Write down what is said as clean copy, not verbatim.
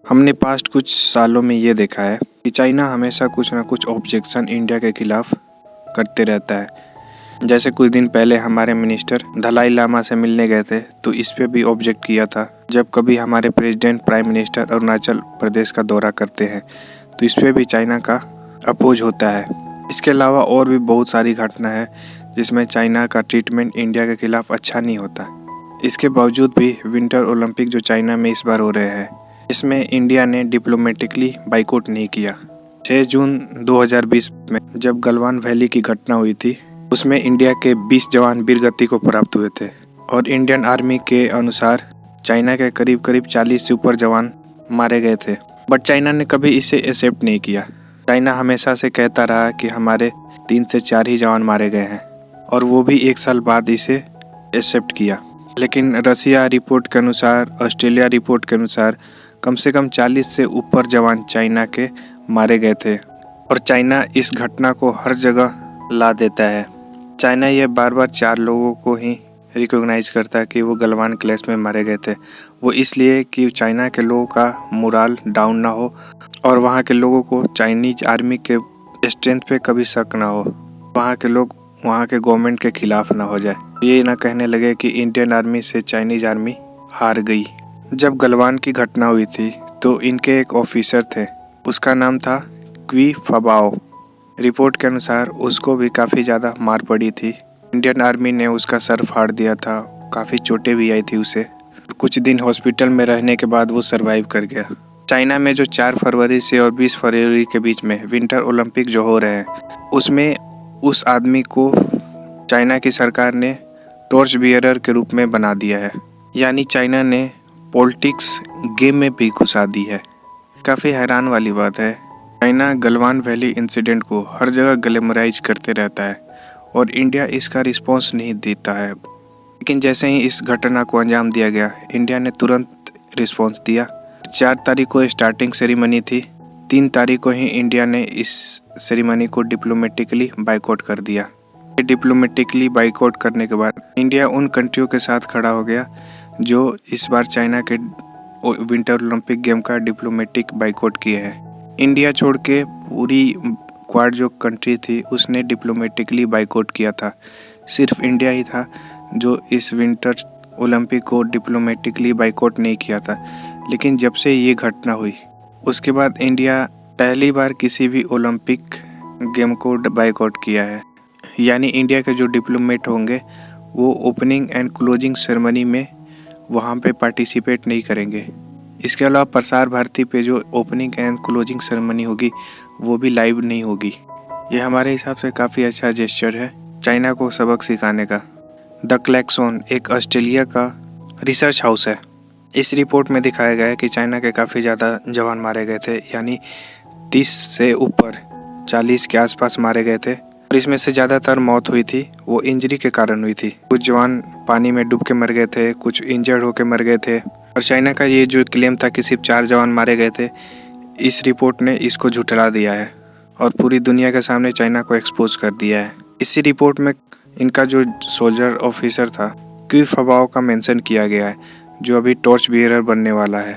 हमने पास्ट कुछ सालों में ये देखा है कि चाइना हमेशा कुछ ना कुछ ऑब्जेक्शन इंडिया के खिलाफ करते रहता है। जैसे कुछ दिन पहले हमारे मिनिस्टर दलाई लामा से मिलने गए थे तो इस पे भी ऑब्जेक्ट किया था। जब कभी हमारे president prime minister Arunachal Pradesh का दौरा करते हैं तो इस पे भी चाइना का अपोज होता है। इसके अलावा और भी बहुत सारी घटना है जिसमें चाइना का ट्रीटमेंट इंडिया के खिलाफ अच्छा नहीं होता। इसके बावजूद भी विंटर ओलंपिक जो चाइना में इस बार हो रहे हैं इसमें इंडिया ने डिप्लोमेटिकली बाइकआउट नहीं किया। 6 जून 2020 में जब गलवान वैली की घटना हुई थी उसमें इंडिया के 20 जवान वीरगति को प्राप्त हुए थे और इंडियन आर्मी के अनुसार चाइना के करीब 40 से ऊपर जवान मारे गए थे। बट चाइना ने कभी इसे एक्सेप्ट नहीं किया। चाइना हमेशा से कहता रहा कि हमारे 3 से 4 ही जवान मारे गए हैं और वो भी 1 साल बाद इसे एक्सेप्ट किया। लेकिन रसिया रिपोर्ट के अनुसार, ऑस्ट्रेलिया रिपोर्ट के अनुसार कम से कम 40 से ऊपर जवान चाइना के मारे गए थे और चाइना इस घटना को हर जगह ला देता है। चाइना ये बार बार 4 लोगों को ही रिकॉग्नाइज करता है कि वो गलवान क्लैश में मारे गए थे। वो इसलिए कि चाइना के लोगों का मोरल डाउन ना हो और वहाँ के लोगों को चाइनीज आर्मी के स्ट्रेंथ पे कभी शक ना हो, वहाँ के लोग वहाँ के गवर्नमेंट के खिलाफ ना हो जाए, ये ना कहने लगे कि इंडियन आर्मी से चाइनीज आर्मी हार गई। जब गलवान की घटना हुई थी तो इनके एक ऑफिसर थे, उसका नाम था क्वी फबाओ। रिपोर्ट के अनुसार उसको भी काफ़ी ज़्यादा मार पड़ी थी। इंडियन आर्मी ने उसका सर फाड़ दिया था, काफ़ी चोटें भी आई थी उसे। कुछ दिन हॉस्पिटल में रहने के बाद वो सरवाइव कर गया। चाइना में जो 4 फरवरी से और 20 फरवरी के बीच में विंटर ओलंपिक जो हो रहे हैं उसमें उस आदमी को चाइना की सरकार ने टॉर्च बियरर के रूप में बना दिया है। यानी चाइना ने पॉलिटिक्स गेम में भी घुसा दी है। काफ़ी हैरान वाली बात है, चाइना गलवान वैली इंसिडेंट को हर जगह ग्लैमराइज करते रहता है और इंडिया इसका रिस्पॉन्स नहीं देता है। लेकिन जैसे ही इस घटना को अंजाम दिया गया इंडिया ने तुरंत रिस्पॉन्स दिया। 4 तारीख को स्टार्टिंग सेरेमनी थी, 3 तारीख को ही इंडिया ने इस सेरेमनी को डिप्लोमेटिकली बाइकआउट कर दिया। डिप्लोमेटिकली बाइकआउट करने के बाद इंडिया उन कंट्रियों के साथ खड़ा हो गया जो इस बार चाइना के विंटर ओलंपिक गेम का डिप्लोमेटिक बाइकआउट किए हैं। इंडिया छोड़ के पूरी क्वाड जो कंट्री थी उसने डिप्लोमेटिकली बाइकआउट किया था। सिर्फ इंडिया ही था जो इस विंटर ओलंपिक को डिप्लोमेटिकली बाइकआउट नहीं किया था। लेकिन जब से ये घटना हुई उसके बाद इंडिया पहली बार किसी भी ओलंपिक गेम को बाइकआउट किया है। यानी इंडिया के जो डिप्लोमेट होंगे वो ओपनिंग एंड क्लोजिंग सेरेमनी में वहाँ पे पार्टिसिपेट नहीं करेंगे। इसके अलावा प्रसार भारती पे जो ओपनिंग एंड क्लोजिंग सेरेमनी होगी वो भी लाइव नहीं होगी। ये हमारे हिसाब से काफ़ी अच्छा जेस्चर है चाइना को सबक सिखाने का। द क्लैक्सोन एक ऑस्ट्रेलिया का रिसर्च हाउस है। इस रिपोर्ट में दिखाया गया है कि चाइना के काफ़ी ज़्यादा जवान मारे गए थे, यानी 30 से ऊपर 40 के आसपास मारे गए थे और इसमें से ज़्यादातर मौत हुई थी वो इंजरी के कारण हुई थी। कुछ जवान पानी में डूब के मर गए थे, कुछ इंजर्ड होके मर गए थे और चाइना का ये जो क्लेम था कि सिर्फ 4 जवान मारे गए थे, इस रिपोर्ट ने इसको झुठला दिया है और पूरी दुनिया के सामने चाइना को एक्सपोज कर दिया है। इसी रिपोर्ट में इनका जो सोल्जर ऑफिसर था क्वी फबाओ का मेंशन किया गया है जो अभी टॉर्च बियरर बनने वाला है।